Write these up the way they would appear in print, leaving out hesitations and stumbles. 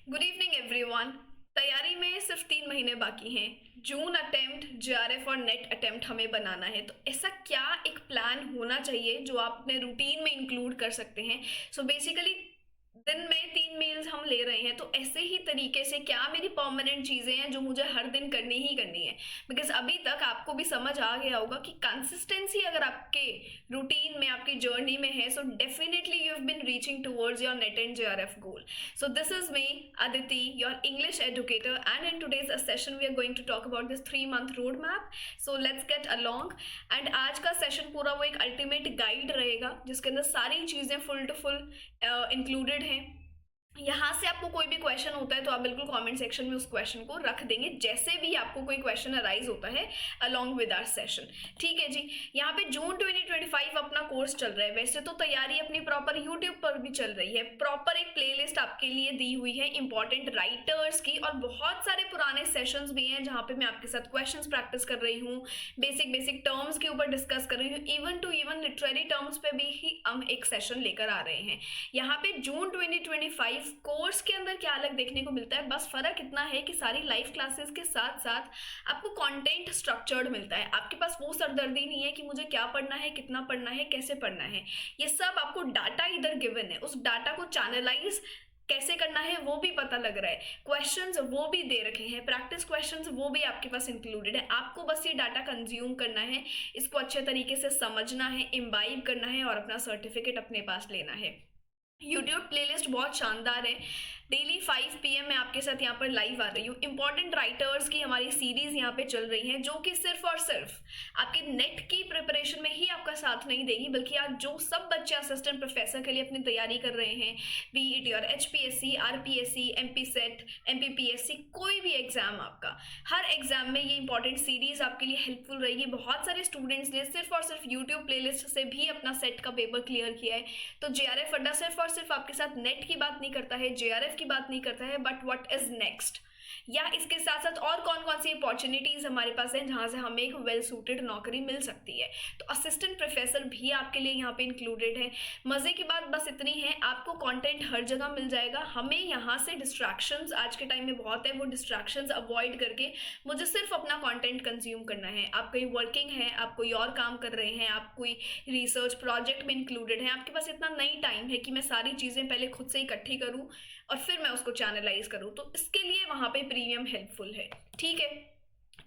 Good evening everyone. तैयारी में सिर्फ 3 महीने बाकी हैं। जून अटेम्प्ट, जेआरएफ और नेट अटेम्प्ट हमें बनाना है, तो ऐसा क्या एक प्लान होना चाहिए जो आप अपने रूटीन में इंक्लूड कर सकते हैं। सो बेसिकली दिन में 3 मील्स हम ले रहे हैं, तो ऐसे ही तरीके से क्या मेरी परमानेंट चीज़ें हैं जो मुझे हर दिन करनी ही करनी है। बिकॉज अभी तक आपको भी समझ आ गया होगा कि कंसिस्टेंसी अगर आपके रूटीन में, आपकी जर्नी में है, so definitely you have been reaching towards your NET and JRF goal. So this is me, Aditi, your English educator, and in today's session we are going to talk about this 3 month roadmap. So let's get along. And आज का session पूरा वो एक ultimate guide रहेगा जिसके अंदर सारी चीज़ें फुल टू फुल इंक्लूडेड हैं। यहाँ से आपको कोई भी क्वेश्चन होता है तो आप बिल्कुल कमेंट सेक्शन में उस क्वेश्चन को रख देंगे, जैसे भी आपको कोई क्वेश्चन अराइज होता है अलोंग विद आवर सेशन। ठीक है जी। यहाँ पे जून 2025 अपना कोर्स चल रहा है। वैसे तो तैयारी अपनी प्रॉपर यूट्यूब पर भी चल रही है। प्रॉपर एक प्लेलिस्ट आपके लिए दी हुई है इंपॉर्टेंट राइटर्स की, और बहुत सारे पुराने सेशंस भी हैं जहाँ पे मैं आपके साथ क्वेश्चंस प्रैक्टिस कर रही हूँ, बेसिक टर्म्स के ऊपर डिस्कस कर रही हूँ, even to even literary terms पे भी ही हम एक सेशन लेकर आ रहे हैं। यहाँ पे जून 2025 कोर्स के अंदर क्या अलग देखने को मिलता है, बस फर्क इतना है कि सारी लाइव क्लासेस के साथ साथ आपको कंटेंट स्ट्रक्चर्ड मिलता है। आपके पास वो सरदर्दी नहीं है कि मुझे क्या पढ़ना है, कितना पढ़ना है, कैसे पढ़ना है। ये सब आपको डाटा इधर गिवन है, उस डाटा को चैनलाइज कैसे करना है वो भी पता लग रहा है। क्वेश्चंस वो भी दे रखे हैं, प्रैक्टिस क्वेश्चंस वो भी आपके पास इंक्लूडेड है। आपको बस ये डाटा कंज्यूम करना है, इसको अच्छे तरीके से समझना है, इम्बाइब करना है और अपना सर्टिफिकेट अपने पास लेना है। यूट्यूब प्लेलिस्ट बहुत शानदार है। डेली 5 PM मैं आपके साथ यहाँ पर लाइव आ रही हूँ। इंपॉर्टेंट राइटर्स की हमारी सीरीज यहाँ पे चल रही है, जो कि सिर्फ और सिर्फ आपके नेट की प्रिपरेशन में ही आपका साथ नहीं देगी, बल्कि आज जो सब बच्चे असिस्टेंट प्रोफेसर के लिए अपनी तैयारी कर रहे हैं, B it your HPSC, RPSC, MP set, MPPSC, कोई भी एग्जाम आपका, हर एग्जाम में ये इंपॉर्टेंट सीरीज आपके लिए हेल्पफुल रहेगी। बहुत सारे स्टूडेंट्स ने सिर्फ और सिर्फ यूट्यूब प्लेलिस्ट से भी अपना सेट का पेपर क्लियर किया है। तो JRF अड्डा सिर्फ और सिर्फ आपके साथ नेट की बात नहीं करता है, JRF की बात नहीं करता है, बट व्हाट इज नेक्स्ट, या इसके साथ साथ और कौन कौन सी अपॉर्चुनिटीज हमारे पास हैं जहां से हमें एक वेल सूटेड नौकरी मिल सकती है। तो असिस्टेंट प्रोफेसर भी आपके लिए यहाँ पे इंक्लूडेड है। मजे की बात बस इतनी है, आपको कंटेंट हर जगह मिल जाएगा। हमें यहाँ से डिस्ट्रैक्शंस आज के टाइम में बहुत है, वो डिस्ट्रैक्शंस अवॉइड करके मुझे सिर्फ अपना कंटेंट कंज्यूम करना है। आप कहीं वर्किंग है, आप कोई और काम कर रहे हैं, आप कोई रिसर्च प्रोजेक्ट में इंक्लूडेड है, आपके पास इतना नहीं टाइम है कि मैं सारी चीज़ें पहले खुद से इकट्ठी करूँ और फिर मैं उसको चैनलाइज करूँ, तो इसके लिए वहाँ पे प्रीमियम हेल्पफुल है। ठीक है।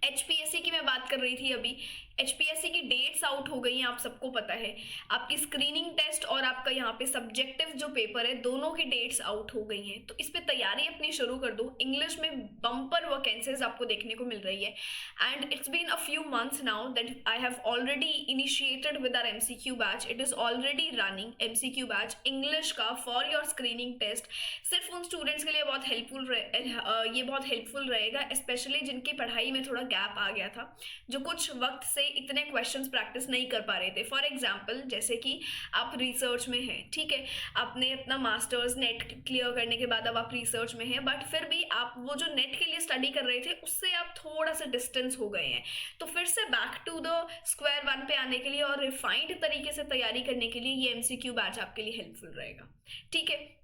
HPSC की मैं बात कर रही थी अभी। HPSC की डेट्स आउट हो गई हैं, आप सबको पता है। आपकी स्क्रीनिंग टेस्ट और आपका यहाँ पे सब्जेक्टिव जो पेपर है, दोनों की डेट्स आउट हो गई हैं। तो इस पे तैयारी अपनी शुरू कर दो। इंग्लिश में बम्पर वैकेंसीज आपको देखने को मिल रही है, and it's been a few months now that I have already initiated with our MCQ batch. It is already running MCQ batch English का फॉर योर स्क्रीनिंग टेस्ट। सिर्फ उन स्टूडेंट्स के लिए बहुत ये बहुत हेल्पफुल रहेगा, स्पेशली जिनकी पढ़ाई में थोड़ा गैप आ गया था, जो कुछ वक्त से इतने क्वेश्चंस प्रैक्टिस नहीं कर पा रहे थे। फॉर एग्जांपल, जैसे कि आप रिसर्च में हैं, ठीक है, आपने अपना मास्टर्स नेट क्लियर करने के बाद अब आप रिसर्च में हैं, बट फिर भी आप वो जो नेट के लिए स्टडी कर रहे थे उससे आप थोड़ा सा डिस्टेंस हो गए हैं। तो फिर से back to the square one पे आने के लिए और रिफाइंड तरीके से तैयारी करने के लिए ये MCQ बैच आपके लिए हेल्पफुल रहेगा। ठीक है।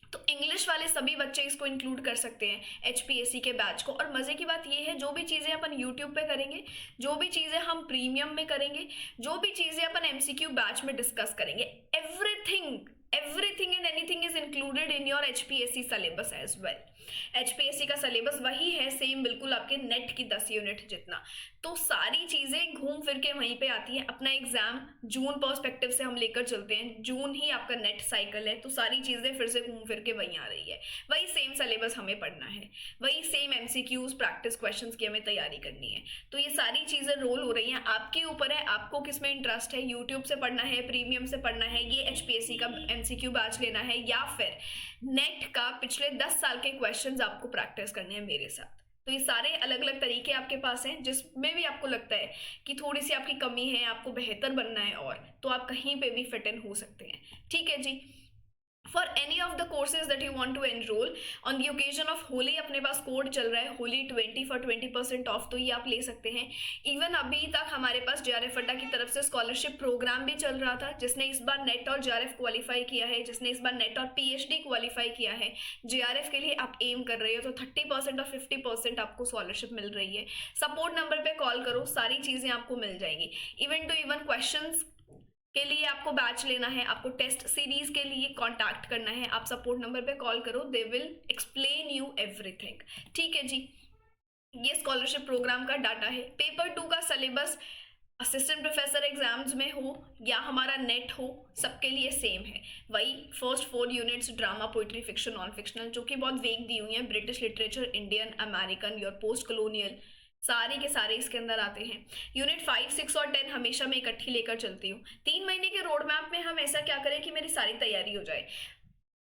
तो इंग्लिश वाले सभी बच्चे इसको इंक्लूड कर सकते हैं HPSC के बैच को। और मज़े की बात ये है, जो भी चीज़ें अपन यूट्यूब पे करेंगे, जो भी चीज़ें हम प्रीमियम में करेंगे, जो भी चीज़ें अपन MCQ बैच में डिस्कस करेंगे, everything and anything is included in your HPSC syllabus as well. HPSC का सिलेबस वही है, सेम बिल्कुल आपके नेट की 10 यूनिट जितना। तो सारी चीज़ें घूम फिर के वहीं पे आती हैं। अपना एग्जाम जून पर्सपेक्टिव से हम लेकर चलते हैं, जून ही आपका नेट साइकिल है, तो सारी चीज़ें फिर से घूम फिर के वहीं आ रही है। वही सेम सिलेबस हमें पढ़ना है, वही सेम MCQs प्रैक्टिस क्वेश्चंस की हमें तैयारी करनी है। तो ये सारी चीज़ें रोल हो रही हैं, आपके ऊपर है आपको किस में इंटरेस्ट है। यूट्यूब से पढ़ना है, प्रीमियम से पढ़ना है, ये HPSC का MCQ बैच लेना है, या फिर नेट का पिछले 10 साल के क्वेश्चंस आपको प्रैक्टिस करने हैं मेरे साथ। तो ये सारे अलग अलग तरीके आपके पास हैं, जिसमें भी आपको लगता है कि थोड़ी सी आपकी कमी है, आपको बेहतर बनना है, और तो आप कहीं पे भी फिट इन हो सकते हैं। ठीक है जी। For any of the courses that you want to enroll on the occasion of Holi अपने पास कोड चल रहा है होली 20 फॉर 20% ऑफ, तो ये आप ले सकते हैं। इवन अभी तक हमारे पास JRF अड्डा की तरफ से स्कॉलरशिप प्रोग्राम भी चल रहा था, जिसने इस बार नेट और JRF क्वालिफाई किया है, जिसने इस बार नेट और PhD क्वालिफाई किया है, JRF के लिए आप एम कर रहे हो तो 30% और 50% आपको स्कॉलरशिप मिल रही है। सपोर्ट नंबर पे कॉल करो, सारी चीज़ें आपको मिल जाएंगी। इवन टू इवन क्वेश्चंस के लिए आपको बैच लेना है, आपको टेस्ट सीरीज के लिए कांटेक्ट करना है, आप सपोर्ट नंबर पे कॉल करो, they will explain you everything. ठीक है जी, ये स्कॉलरशिप प्रोग्राम का डाटा है। पेपर 2 का सिलेबस असिस्टेंट प्रोफेसर एग्जाम्स में हो या हमारा नेट हो, सबके लिए सेम है। वही first 4 units drama, poetry, fiction, non fictional, जो कि बहुत वेग दी हुई हैं, British literature, Indian, American, your post colonial, सारे के सारे इसके अंदर आते हैं। यूनिट 5, 6 और 10 हमेशा मैं इकट्ठी लेकर चलती हूँ। 3 महीने के रोड मैप में हम ऐसा क्या करें कि मेरी सारी तैयारी हो जाए,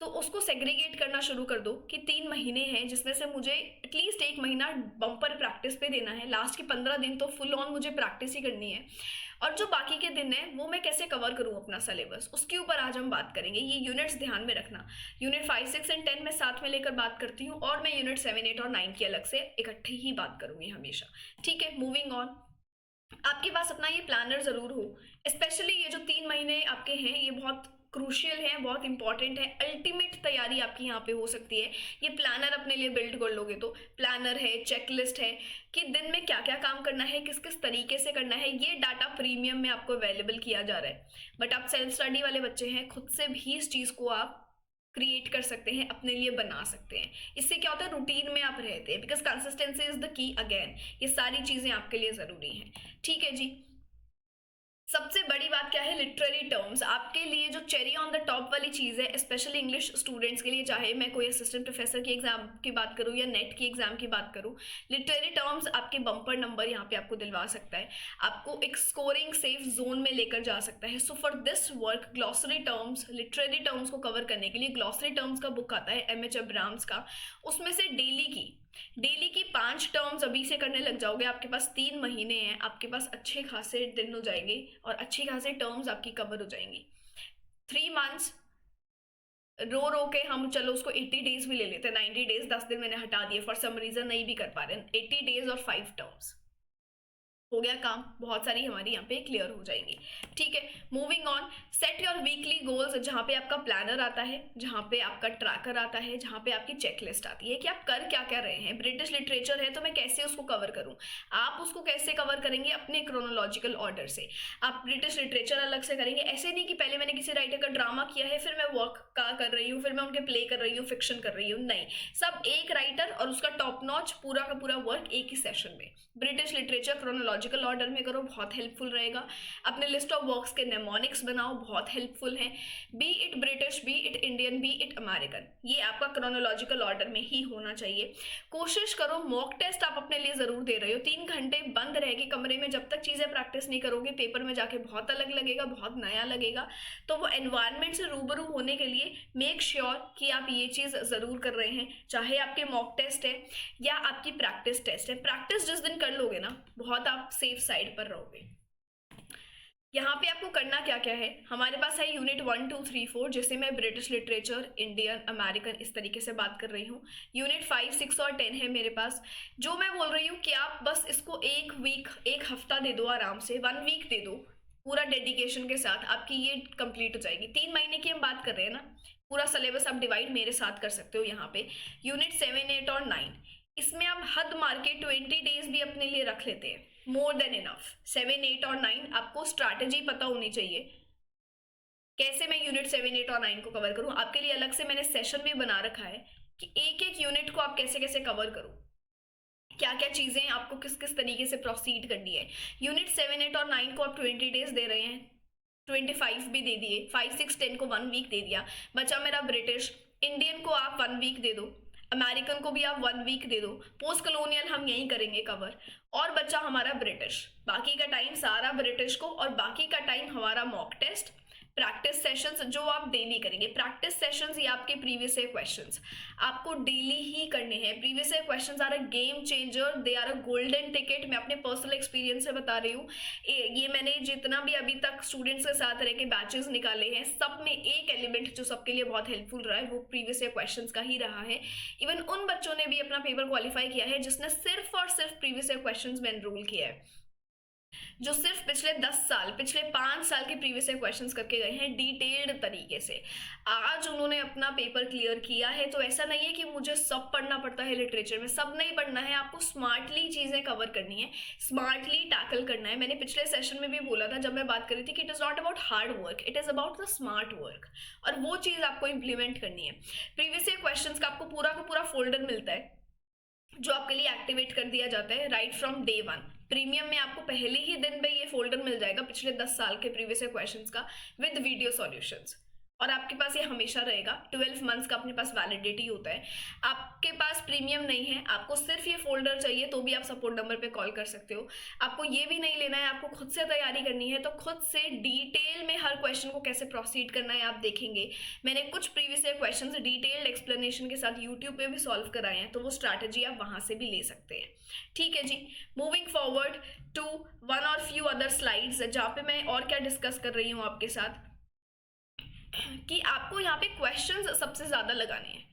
तो उसको सेग्रीगेट करना शुरू कर दो कि 3 महीने हैं जिसमें से मुझे एटलीस्ट 1 महीना बम्पर प्रैक्टिस पे देना है, लास्ट के 15 दिन तो फुल ऑन मुझे प्रैक्टिस ही करनी है, और जो बाकी के दिन है वो मैं कैसे कवर करूँ अपना सिलेबस, उसके ऊपर आज हम बात करेंगे। ये यूनिट्स ध्यान में रखना, यूनिट 5, 6 एंड 10 मैं साथ में लेकर बात करती हूँ, और मैं यूनिट 7, 8 और 9 की अलग से इकट्ठी ही बात करूँगी हमेशा। ठीक है, मूविंग ऑन। आपके पास अपना ये प्लानर ज़रूर हो, स्पेशली ये जो 3 महीने आपके हैं ये बहुत क्रूशियल है, बहुत इंपॉर्टेंट है, अल्टीमेट तैयारी आपकी यहाँ पे हो सकती है। ये प्लानर अपने लिए बिल्ड कर लोगे तो प्लानर है, चेकलिस्ट है कि दिन में क्या क्या काम करना है, किस किस तरीके से करना है, ये डाटा प्रीमियम में आपको अवेलेबल किया जा रहा है। बट आप सेल्फ स्टडी वाले बच्चे हैं, खुद से भी इस चीज़ को आप क्रिएट कर सकते हैं, अपने लिए बना सकते हैं। इससे क्या होता है, रूटीन में आप रहते हैं, because consistency is the key again. ये सारी चीज़ें आपके लिए ज़रूरी हैं। ठीक है जी, सबसे बड़ी बात क्या है, लिटरेरी टर्म्स आपके लिए जो चेरी ऑन द टॉप वाली चीज़ है, स्पेशली इंग्लिश स्टूडेंट्स के लिए, चाहे मैं कोई असिस्टेंट प्रोफेसर की एग्जाम की बात करूँ या नेट की एग्जाम की बात करूँ, लिटरेरी टर्म्स आपके बम्पर नंबर यहाँ पे आपको दिलवा सकता है, आपको एक स्कोरिंग सेफ जोन में लेकर जा सकता है। So for this work glossary terms, literary terms को कवर करने के लिए ग्लॉसरी टर्म्स का बुक आता है MH अब्राम्स का, उसमें से डेली की 5 टर्म्स अभी से करने लग जाओगे, आपके पास 3 महीने हैं, आपके पास अच्छे खासे दिन हो जाएंगे और अच्छी खासे टर्म्स आपकी कवर हो जाएंगी। 3 मंथ्स रो के हम चलो उसको 80 डेज भी ले लेते हैं, 90 डेज 10 दिन मैंने हटा दिए, फॉर सम रीजन नहीं भी कर पा रहे हैं, 80 डेज और 5 टर्म्स हो गया काम, बहुत सारी हमारी यहाँ पे क्लियर हो जाएंगी। ठीक है, moving on. Set your weekly goals, जहाँ पे आपका प्लानर आता है, जहाँ पे आपका ट्रैकर आता है, जहाँ पे आपकी चेकलिस्ट आती है कि आप कर क्या क्या रहे हैं। ब्रिटिश लिटरेचर है तो मैं कैसे उसको कवर करूँ, आप उसको कैसे कवर करेंगे अपने क्रोनोलॉजिकल ऑर्डर से। आप ब्रिटिश लिटरेचर अलग से करेंगे, ऐसे नहीं कि पहले मैंने किसी राइटर का ड्रामा किया है फिर मैं वर्क का कर रही हूँ, फिर मैं उनके प्ले कर रही हूँ, फिक्शन कर रही हूँ, नहीं, सब एक राइटर और उसका टॉप नॉच पूरा का पूरा वर्क एक ही सेशन में। ब्रिटिश लिटरेचर क्रोनोलॉजिकल ऑर्डर में करो, बहुत हेल्पफुल रहेगा। अपने लिस्ट ऑफ वर्क्स के नेमोनिक्स बनाओ, बहुत हेल्पफुल हैं। B it British, B it Indian, B it American, ये आपका क्रोनोलॉजिकल ऑर्डर में ही होना चाहिए। कोशिश करो, मॉक टेस्ट आप अपने लिए ज़रूर दे रहे हो, 3 घंटे बंद रह के कमरे में जब तक चीज़ें प्रैक्टिस नहीं करोगे, पेपर में जाके बहुत अलग लगेगा, बहुत नया लगेगा। तो वो एनवायरनमेंट से रूबरू होने के लिए मेक श्योर कि आप ये चीज़ ज़रूर कर रहे हैं, चाहे आपके मॉक टेस्ट है या आपकी प्रैक्टिस टेस्ट है। प्रैक्टिस जिस दिन कर लोगे ना, बहुत आप सेफ साइड पर रहोगे। यहाँ पे आपको करना क्या क्या है, हमारे पास है यूनिट 1, 2, 3, 4, जिसे मैं ब्रिटिश लिटरेचर, इंडियन, अमेरिकन इस तरीके से बात कर रही हूँ। यूनिट 5, 6 और 10 है मेरे पास। जो मैं बोल रही हूँ कि आप बस इसको 1 वीक, 1 हफ्ता दे दो आराम से, 1 वीक दे दो पूरा डेडिकेशन के साथ, आपकी ये कंप्लीट हो जाएगी। 3 महीने की हम बात कर रहे हैं ना, पूरा सिलेबस आप डिवाइड मेरे साथ कर सकते हो। यहाँ पे यूनिट 7, 8 और 9, इसमें आप हद मार के 20 डेज भी अपने लिए रख लेते हैं, मोर देन इनफ। 7, 8 और 9 आपको स्ट्रैटेजी पता होनी चाहिए, कैसे मैं यूनिट 7, 8 और 9 को कवर करूं। आपके लिए अलग से मैंने सेशन भी बना रखा है कि एक एक यूनिट को आप कैसे कैसे कवर करो, क्या क्या चीज़ें आपको किस किस तरीके से प्रोसीड करनी है। यूनिट 7, 8 और 9 को आप 20 डेज दे रहे हैं, 25 भी दे दिए, 5, 6, 10 को 1 वीक दे दिया, बचा मेरा ब्रिटिश। इंडियन को आप 1 वीक दे दो, अमेरिकन को भी आप 1 वीक दे दो, पोस्ट कॉलोनियल हम यहीं करेंगे कवर, और बचा हमारा ब्रिटिश। बाकी का टाइम सारा ब्रिटिश को, और बाकी का टाइम हमारा मॉक टेस्ट, प्रैक्टिस सेशंस जो आप डेली करेंगे, प्रैक्टिस सेशंस या आपके प्रीवियस ईयर क्वेश्चंस आपको डेली ही करने हैं। Previous year questions are a game changer, they are a golden ticket. मैं अपने पर्सनल एक्सपीरियंस से बता रही हूँ, ये मैंने जितना भी अभी तक स्टूडेंट्स के साथ रह के बैचेस निकाले हैं, सब में एक एलिमेंट जो सबके लिए बहुत हेल्पफुल रहा है वो प्रीवियस ईयर क्वेश्चंस का ही रहा है। इवन उन बच्चों ने भी अपना पेपर क्वालिफाई किया है जिसने सिर्फ और सिर्फ प्रीवियस ईयर क्वेश्चंस में एनरोल किया है, जो सिर्फ पिछले 10 साल, पिछले 5 साल के प्रीवियस ईयर क्वेश्चंस करके गए हैं डिटेल्ड तरीके से। आज उन्होंने अपना पेपर क्लियर किया है। तो ऐसा नहीं है कि मुझे सब पढ़ना पड़ता है लिटरेचर में, सब नहीं पढ़ना है, आपको स्मार्टली चीज़ें कवर करनी है, स्मार्टली टैकल करना है। मैंने पिछले सेशन में भी बोला था जब मैं बात कर रही थी कि it is not about hard work, it is about the smart work, और वो चीज़ आपको इंप्लीमेंट करनी है। प्रीवियस ईयर क्वेश्चंस का आपको पूरा का पूरा फोल्डर मिलता है जो आपके लिए एक्टिवेट कर दिया जाता है right from day one. Premium में आपको पहले ही दिन में ये फोल्डर मिल जाएगा पिछले 10 साल के प्रीवियस ईयर क्वेश्चंस का विद वीडियो सॉल्यूशंस, और आपके पास ये हमेशा रहेगा। 12 मंथ्स का अपने पास वैलिडिटी होता है। आपके पास प्रीमियम नहीं है, आपको सिर्फ ये फोल्डर चाहिए, तो भी आप सपोर्ट नंबर पे कॉल कर सकते हो। आपको ये भी नहीं लेना है, आपको खुद से तैयारी करनी है, तो खुद से डिटेल में हर क्वेश्चन को कैसे प्रोसीड करना है आप देखेंगे। मैंने कुछ previous year question detailed explanation के साथ यूट्यूब पे भी सॉल्व कराए हैं, तो वो स्ट्रैटेजी आप वहाँ से भी ले सकते हैं। ठीक है जी, मूविंग फॉरवर्ड टू वन और फ्यू अदर स्लाइड्स जहाँ पे मैं और क्या डिस्कस कर रही हूँ आपके साथ कि आपको यहाँ पे क्वेश्चंस सबसे ज़्यादा लगाने हैं,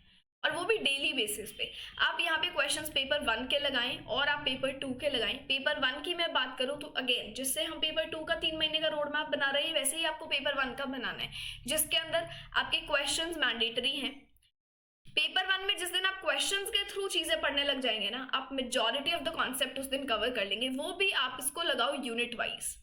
और वो भी डेली बेसिस पे। आप यहाँ पे क्वेश्चंस पेपर 1 के लगाएं और आप पेपर 2 के लगाएं। पेपर 1 की मैं बात करूँ तो अगेन जिससे हम पेपर 2 का 3 महीने का रोड मैप बना रहे हैं, वैसे ही आपको पेपर 1 का बनाना है, जिसके अंदर आपके क्वेश्चंस मैंडेटरी हैं। पेपर 1 में जिस दिन आप क्वेश्चंस के थ्रू चीज़ें पढ़ने लग जाएंगे ना, आप मेजॉरिटी ऑफ द कॉन्सेप्ट उस दिन कवर कर लेंगे। वो भी आप इसको लगाओ यूनिट वाइज।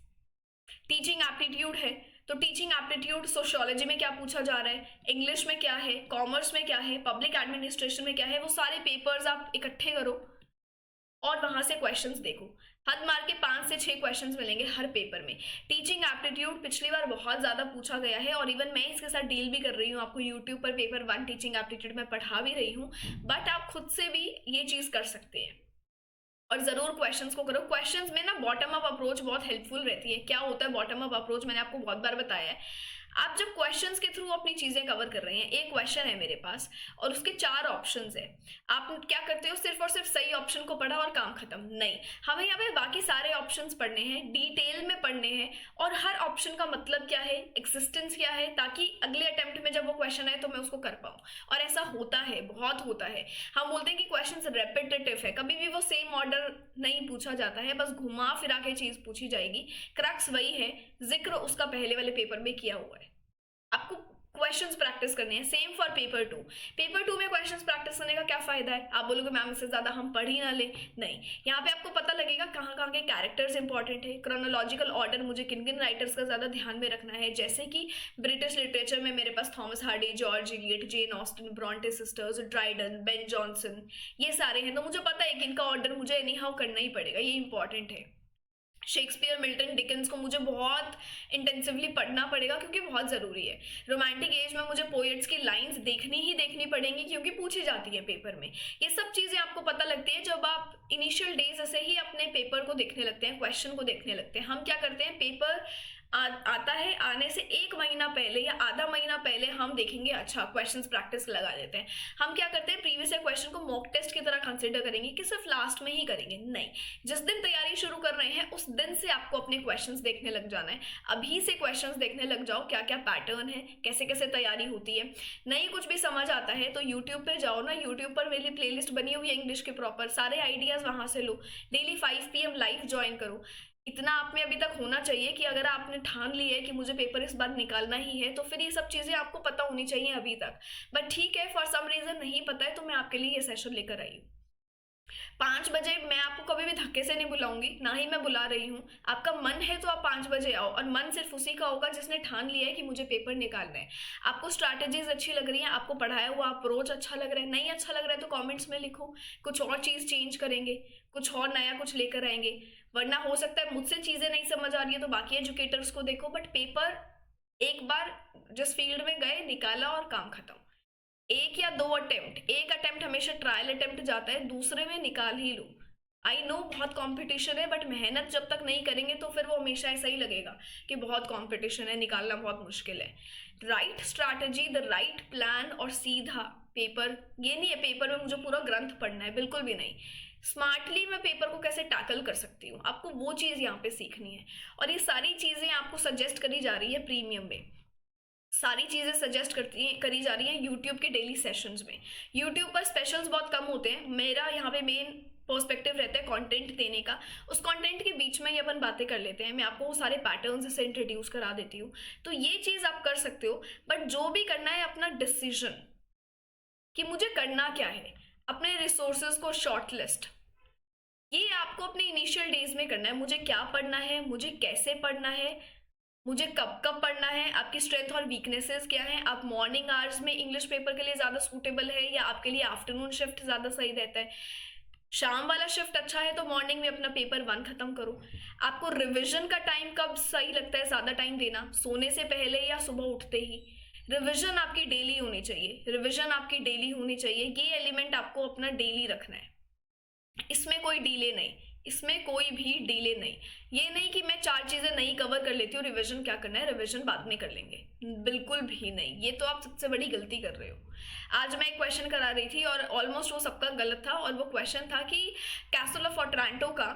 टीचिंग एप्टीट्यूड है तो टीचिंग एप्टीट्यूड सोशियोलॉजी में क्या पूछा जा रहा है, इंग्लिश में क्या है, कॉमर्स में क्या है, पब्लिक एडमिनिस्ट्रेशन में क्या है, वो सारे पेपर्स आप इकट्ठे करो और वहां से क्वेश्चंस देखो। हद मार के 5 से 6 क्वेश्चंस मिलेंगे हर पेपर में। टीचिंग एप्टीट्यूड पिछली बार बहुत ज़्यादा पूछा गया है, और इवन मैं इसके साथ डील भी कर रही हूँ। आपको यूट्यूब पर पेपर 1 टीचिंग एप्टीट्यूड में पढ़ा भी रही हूँ, बट आप खुद से भी ये चीज़ कर सकते हैं और ज़रूर क्वेश्चंस को करो। क्वेश्चंस में ना बॉटम अप अप्रोच बहुत हेल्पफुल रहती है। क्या होता है बॉटम अप अप्रोच, मैंने आपको बहुत बार बताया है। आप जब क्वेश्चंस के थ्रू अपनी चीज़ें कवर कर रहे हैं, एक क्वेश्चन है मेरे पास और उसके 4 ऑप्शंस है, आप क्या करते हो, सिर्फ और सिर्फ सही ऑप्शन को पढ़ा और काम खत्म नहीं। हमें यहाँ पे बाकी सारे ऑप्शंस पढ़ने हैं, डिटेल में पढ़ने हैं, और हर ऑप्शन का मतलब क्या है, एक्सिस्टेंस क्या है, ताकि अगले अटेम्प्ट में जब वो क्वेश्चन आए तो मैं उसको कर पाऊँ। और ऐसा होता है, बहुत होता है। हम बोलते हैं कि क्वेश्चन रेपिटेटिव है, कभी भी वो सेम ऑर्डर नहीं पूछा जाता है, बस घुमा फिरा के चीज़ पूछी जाएगी। क्रक्स वही है, जिक्र उसका पहले वाले पेपर में किया हुआ है। आपको क्वेश्चंस प्रैक्टिस करने हैं। Same for paper 2। पेपर 2 में क्वेश्चंस प्रैक्टिस करने का क्या फायदा है, आप बोलोगे मैम इससे ज़्यादा हम पढ़ ही ना लें। नहीं, यहाँ पे आपको पता लगेगा कहाँ कहाँ के कैरेक्टर्स इंपॉर्टेंट है, क्रोनोलॉजिकल ऑर्डर मुझे किन किन राइटर्स का ज़्यादा ध्यान में रखना है। जैसे कि ब्रिटिश लिटरेचर में मेरे पास Thomas Hardy, George Eliot, Jane Austen, Bronte sisters, Dryden, Ben Jonson, ये सारे हैं। तो मुझे पता है कि इनका ऑर्डर मुझे एनी हाउ करना ही पड़ेगा, ये इंपॉर्टेंट है। शेक्सपियर, मिल्टन, डिकन्स को मुझे बहुत इंटेंसिवली पढ़ना पड़ेगा क्योंकि बहुत ज़रूरी है। रोमांटिक एज में मुझे पोएट्स की लाइंस देखनी ही देखनी पड़ेंगी क्योंकि पूछी जाती है पेपर में। ये सब चीज़ें आपको पता लगती है जब आप इनिशियल डेज से ही अपने पेपर को देखने लगते हैं, क्वेश्चन को देखने लगते हैं। हम क्या करते हैं, पेपर आता है, आने से 1 महीना पहले या आधा महीना पहले हम देखेंगे अच्छा क्वेश्चंस प्रैक्टिस लगा देते हैं। हम क्या करते हैं, प्रीवियस ईयर क्वेश्चन को मॉक टेस्ट की तरह कंसिडर करेंगे कि सिर्फ लास्ट में ही करेंगे। नहीं, जिस दिन तैयारी शुरू कर रहे हैं उस दिन से आपको अपने क्वेश्चंस देखने लग जाना है। अभी से क्वेश्चंस देखने लग जाओ, क्या क्या पैटर्न है, कैसे कैसे तैयारी होती है। नहीं कुछ भी समझ आता है तो यूट्यूब पर जाओ ना, यूट्यूब पर मेरी प्लेलिस्ट बनी हुई है इंग्लिश के प्रॉपर, सारे आइडियाज़ वहाँ से लो। डेली 5 PM लाइव ज्वाइन करो। इतना आप में अभी तक होना चाहिए कि अगर आपने ठान ली है कि मुझे पेपर इस बार निकालना ही है, तो फिर ये सब चीज़ें आपको पता होनी चाहिए अभी तक। बट ठीक है, फॉर सम रीज़न नहीं पता है तो मैं आपके लिए ये सेशन लेकर आई हूँ। 5 बजे मैं आपको कभी भी धक्के से नहीं बुलाऊंगी, ना ही मैं बुला रही हूँ। आपका मन है तो आप 5 बजे आओ, और मन सिर्फ उसी का होगा जिसने ठान लिया है कि मुझे पेपर निकालना है। आपको स्ट्रैटेजीज अच्छी लग रही हैं, आपको पढ़ाया हुआ अप्रोच अच्छा लग रहा है, नहीं अच्छा लग रहा है तो कमेंट्स में लिखो, कुछ और चीज़ चेंज करेंगे, कुछ और नया कुछ लेकर आएंगे। वरना हो सकता है मुझसे चीज़ें नहीं समझ आ रही है तो बाकी एजुकेटर्स को देखो, बट पेपर एक बार जिस फील्ड में गए निकाला और काम खत्म। 1 या 2 अटेम्प्ट, एक अटेम्प्ट हमेशा ट्रायल अटेम्प्ट जाता है, दूसरे में निकाल ही लो। आई नो बहुत कंपटीशन है, बट मेहनत जब तक नहीं करेंगे तो फिर वो हमेशा ऐसा ही लगेगा कि बहुत कंपटीशन है, निकालना बहुत मुश्किल है। Right strategy, the right plan और सीधा पेपर, ये नहीं है पेपर में मुझे पूरा ग्रंथ पढ़ना है, बिल्कुल भी नहीं। स्मार्टली मैं पेपर को कैसे टैकल कर सकती हूँ, आपको वो चीज़ यहाँ पे सीखनी है। और ये सारी चीज़ें आपको सजेस्ट करी जा रही है प्रीमियम में, सारी चीज़ें सजेस्ट करी जा रही हैं यूट्यूब के डेली सेशंस में। यूट्यूब पर स्पेशल्स बहुत कम होते हैं, मेरा यहाँ पे मेन पर्सपेक्टिव रहता है कंटेंट देने का। उस कंटेंट के बीच में ही अपन बातें कर लेते हैं, मैं आपको वो सारे पैटर्न्स से इंट्रोड्यूस करा देती हूँ। तो ये चीज़ आप कर सकते हो, बट जो भी करना है अपना डिसीजन कि मुझे करना क्या है, अपने रिसोर्सेज को शॉर्ट लिस्ट, ये आपको अपने इनिशियल डेज में करना है। मुझे क्या पढ़ना है, मुझे कैसे पढ़ना है, मुझे कब कब पढ़ना है, आपकी स्ट्रेंथ और वीकनेसेस क्या है, आप मॉर्निंग आवर्स में इंग्लिश पेपर के लिए ज़्यादा सूटेबल है या आपके लिए आफ्टरनून शिफ्ट ज़्यादा सही रहता है, शाम वाला शिफ्ट अच्छा है तो मॉर्निंग में अपना पेपर 1 खत्म करो। आपको रिविजन का टाइम कब सही लगता है ज़्यादा टाइम देना, सोने से पहले या सुबह उठते ही। रिविजन आपकी डेली होनी चाहिए, रिविजन आपकी डेली होनी चाहिए, ये एलिमेंट आपको अपना डेली रखना है। इसमें कोई डीले नहीं, इसमें कोई भी डिले नहीं। ये नहीं कि मैं 4 चीज़ें नहीं कवर कर लेती हूँ, रिवीजन क्या करना है, रिवीजन बाद में कर लेंगे, बिल्कुल भी नहीं। ये तो आप सबसे बड़ी गलती कर रहे हो। आज मैं एक क्वेश्चन करा रही थी और ऑलमोस्ट वो सबका गलत था, और वो क्वेश्चन था कि कैसल ऑफ ओट्रांटो का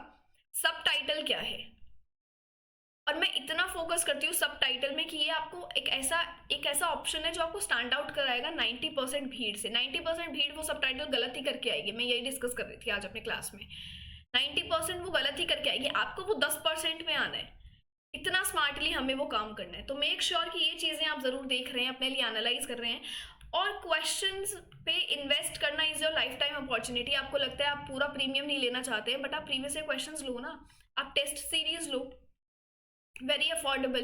सब टाइटल क्या है। और मैं इतना फोकस करती हूँ सब टाइटल में कि ये आपको एक ऐसा ऑप्शन है जो आपको स्टैंड आउट कराएगा 90% भीड़ से। 90% भीड़ वो सब टाइटल गलत ही करके आएगी, मैं यही डिस्कस कर रही थी आज अपने क्लास में। 90% वो गलत ही करके आएगी, आपको वो 10% में आना है। इतना स्मार्टली हमें वो काम करना है। तो मेक श्योर कि ये चीज़ें आप ज़रूर देख रहे हैं, अपने लिए एनालाइज कर रहे हैं। और क्वेश्चंस पे इन्वेस्ट करना is your life time opportunity. आपको लगता है आप पूरा प्रीमियम नहीं लेना चाहते हैं, बट आप प्रीवियस ईयर क्वेश्चंस लो ना, आप टेस्ट सीरीज लो, very affordable.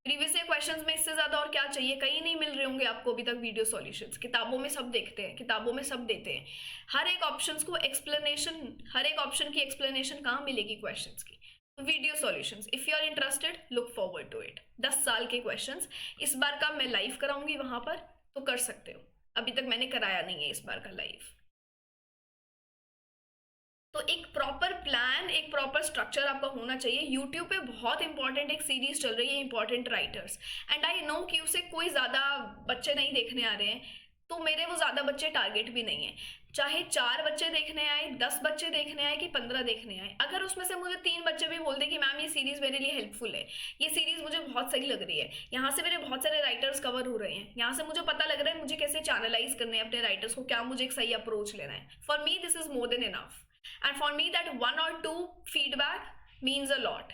Previous year questions में इससे ज़्यादा और क्या चाहिए, कहीं नहीं मिल रहे होंगे आपको अभी तक वीडियो सॉल्यूशंस। किताबों में सब देखते हैं, किताबों में सब देते हैं, हर एक ऑप्शंस को एक्सप्लेनेशन, हर एक ऑप्शन की एक्सप्लेनेशन कहाँ मिलेगी क्वेश्चंस की, video solutions. If you are interested look forward to it. 10 साल के क्वेश्चंस इस बार का मैं लाइव कराऊंगी वहाँ पर, तो कर सकते हो। अभी तक मैंने कराया नहीं है इस बार का लाइव। तो एक प्रॉपर प्लान, एक प्रॉपर स्ट्रक्चर आपका होना चाहिए। यूट्यूब पे बहुत इंपॉर्टेंट एक सीरीज चल रही है, important writers, and I know कि उसे कोई ज़्यादा बच्चे नहीं देखने आ रहे हैं, तो मेरे वो ज़्यादा बच्चे टारगेट भी नहीं है। चाहे 4 बच्चे देखने आए, 10 बच्चे देखने आए कि 15 देखने आए, अगर उसमें से मुझे 3 बच्चे भी बोल दे कि मैम ये सीरीज़ मेरे लिए हेल्पफुल है, ये सीरीज़ मुझे बहुत सही लग रही है, यहाँ से मेरे बहुत सारे राइटर्स कवर हो रहे हैं, यहाँ से मुझे पता लग रहा है मुझे कैसे चैनलाइज करने हैं अपने राइटर्स को, क्या मुझे एक सही अप्रोच लेना है, for me this is more than enough. And for me that 1 or 2 feedback means a lot.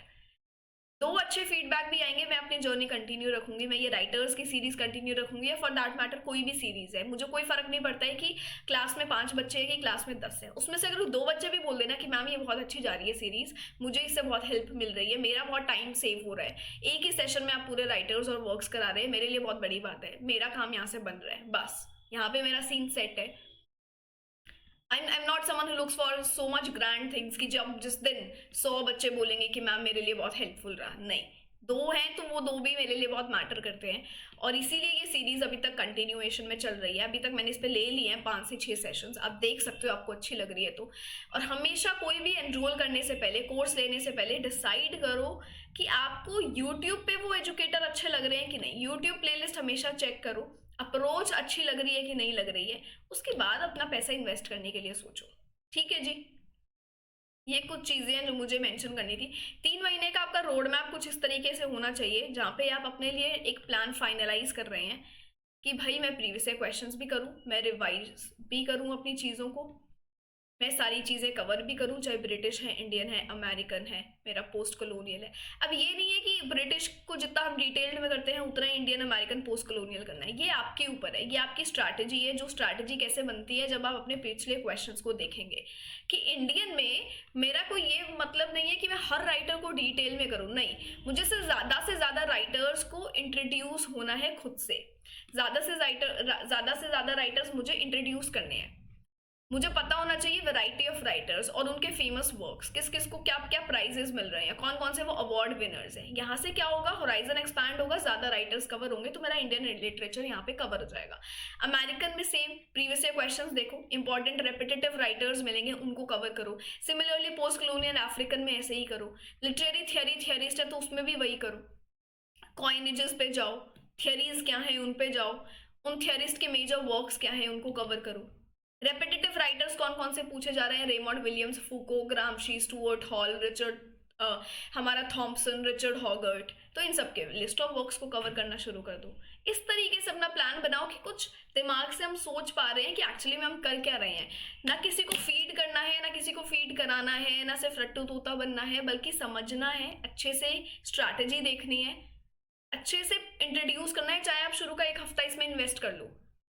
2 अच्छे फीडबैक भी आएंगे, मैं अपनी जर्नी कंटिन्यू रखूंगी, मैं ये राइटर्स की सीरीज कंटिन्यू रखूंगी, या फॉर दैट मैटर कोई भी सीरीज है, मुझे कोई फर्क नहीं पड़ता है कि क्लास में 5 बच्चे हैं कि क्लास में 10 है। उसमें से अगर 2 बच्चे भी बोल देना कि मैम ये बहुत अच्छी जा रही है सीरीज, मुझे इससे बहुत हेल्प मिल रही है, मेरा बहुत टाइम सेव हो रहा है, एक ही सेशन में आप पूरे राइटर्स और वर्क्स करा रहे हैं, मेरे लिए बहुत बड़ी बात है, मेरा काम यहाँ से बन रहा है, बस यहाँ पे मेरा सीन सेट है। I'm not someone who looks for so much grand things कि जब जिस दिन 100 बच्चे बोलेंगे कि मैम मेरे लिए बहुत हेल्पफुल रहा, नहीं। 2 हैं तो वो 2 भी मेरे लिए बहुत मैटर करते हैं, और इसीलिए ये सीरीज अभी तक कंटिन्यूएशन में चल रही है। अभी तक मैंने इस पे ले लिए हैं 5 से 6 सेशंस, आप देख सकते हो आपको अच्छी लग रही है तो। और हमेशा कोई भी एनरोल करने से पहले, कोर्स लेने से पहले डिसाइड करो कि आपको यूट्यूब पे वो एजुकेटर अच्छे लग रहे हैं कि नहीं। यूट्यूब प्लेलिस्ट हमेशा चेक करो, अप्रोच अच्छी लग रही है कि नहीं लग रही है, उसके बाद अपना पैसा इन्वेस्ट करने के लिए सोचो। ठीक है जी, ये कुछ चीज़ें हैं जो मुझे मेंशन करनी थी। 3 महीने का आपका रोड मैप कुछ इस तरीके से होना चाहिए, जहाँ पे आप अपने लिए एक प्लान फाइनलाइज कर रहे हैं कि भाई मैं प्रीवियस ईयर क्वेश्चंस भी करूँ, मैं रिवाइज भी करूँ अपनी चीज़ों को, मैं सारी चीज़ें कवर भी करूँ, चाहे ब्रिटिश है, इंडियन है, अमेरिकन है, मेरा पोस्ट कॉलोनियल है। अब ये नहीं है कि ब्रिटिश को जितना हम डिटेल्ड में करते हैं उतना ही इंडियन, अमेरिकन, पोस्ट कॉलोनियल करना है, ये आपके ऊपर है, ये आपकी स्ट्रैटेजी है। जो स्ट्रैटेजी कैसे बनती है जब आप अपने पिछले क्वेश्चंस को देखेंगे कि इंडियन में मेरा कोई ये मतलब नहीं है कि मैं हर राइटर को डिटेल में करूँ, नहीं, मुझे से ज़्यादा राइटर्स को इंट्रोड्यूस होना है खुद से, ज़्यादा से ज़्यादा राइटर्स मुझे इंट्रोड्यूस करने हैं। मुझे पता होना चाहिए वैरायटी ऑफ राइटर्स और उनके फेमस वर्क्स, किस किस को क्या क्या प्राइजेस मिल रहे हैं, कौन कौन से वो अवार्ड विनर्स हैं। यहाँ से क्या होगा, होराइजन एक्सपैंड होगा, ज़्यादा राइटर्स कवर होंगे, तो मेरा इंडियन लिटरेचर यहाँ पे कवर हो जाएगा। अमेरिकन में सेम प्रीवियस ईयर क्वेश्चंस देखो, इंपॉर्टेंट रेपिटेटिव राइटर्स मिलेंगे, उनको कवर करो। सिमिलरली पोस्ट कॉलोनियल अफ्रीकन में ऐसे ही करो। लिटरेरी थियरिस्ट है तो उसमें भी वही करो। कॉइनेजेस पे जाओ, थियरीज क्या है उन पे जाओ, उन थियरिस्ट के मेजर वर्क्स क्या हैं उनको कवर करो। रेपिटेटिव राइटर्स कौन कौन से पूछे जा रहे हैं, Raymond Williams, Foucault, Gramsci, Stuart Hall, Richard हमारा थॉम्पसन, रिचर्ड हॉगर्ट, तो इन सब के लिस्ट ऑफ वर्क्स को कवर करना शुरू कर दो। इस तरीके से अपना प्लान बनाओ कि कुछ दिमाग से हम सोच पा रहे हैं कि एक्चुअली में हम कर क्या रहे हैं। ना किसी को फीड करना है, ना किसी को फीड कराना है, ना सिर्फ रट्टू तोता बनना है, बल्कि समझना है, अच्छे से स्ट्रैटेजी देखनी है, अच्छे से इंट्रोड्यूस करना है। चाहे आप शुरू का 1 हफ्ता इसमें इन्वेस्ट कर लो,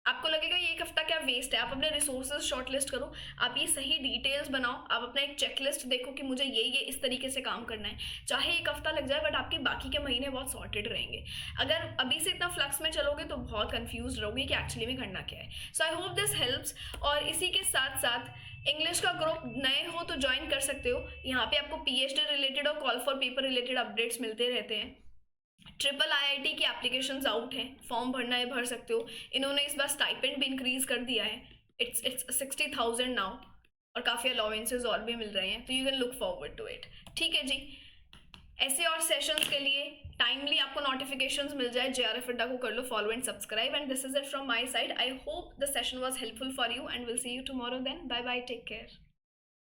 आपको लगेगा ये 1 हफ्ता क्या वेस्ट है, आप अपने रिसोर्सेज शॉर्टलिस्ट करो, आप ये सही डिटेल्स बनाओ, आप अपना एक चेकलिस्ट देखो कि मुझे ये इस तरीके से काम करना है। चाहे 1 हफ्ता लग जाए, बट आपके बाकी के महीने बहुत सॉर्टेड रहेंगे। अगर अभी से इतना फ्लक्स में चलोगे तो बहुत कंफ्यूज रहोगे कि एक्चुअली में करना क्या है। सो आई होप दिस हेल्प्स। और इसी के साथ साथ इंग्लिश का ग्रुप नए हो तो ज्वाइन कर सकते हो। यहाँ पे आपको PhD रिलेटेड और call for paper related updates मिलते रहते हैं। IIIT की एप्लीकेशंस आउट हैं, फॉर्म भरना है भर सकते हो। इन्होंने इस बार स्टाइपेंड भी इंक्रीज कर दिया है, इट्स 60,000 नाउ, और काफ़ी अलाउंसेस और भी मिल रहे हैं, तो you can look forward to it. ठीक है जी, ऐसे और सेशंस के लिए टाइमली आपको नोटिफिकेशंस मिल जाए, JRF अड्डा को कर लो follow and subscribe. And this is it from my side. I hope the session was helpful for you and will see you tomorrow then. Bye bye, take care.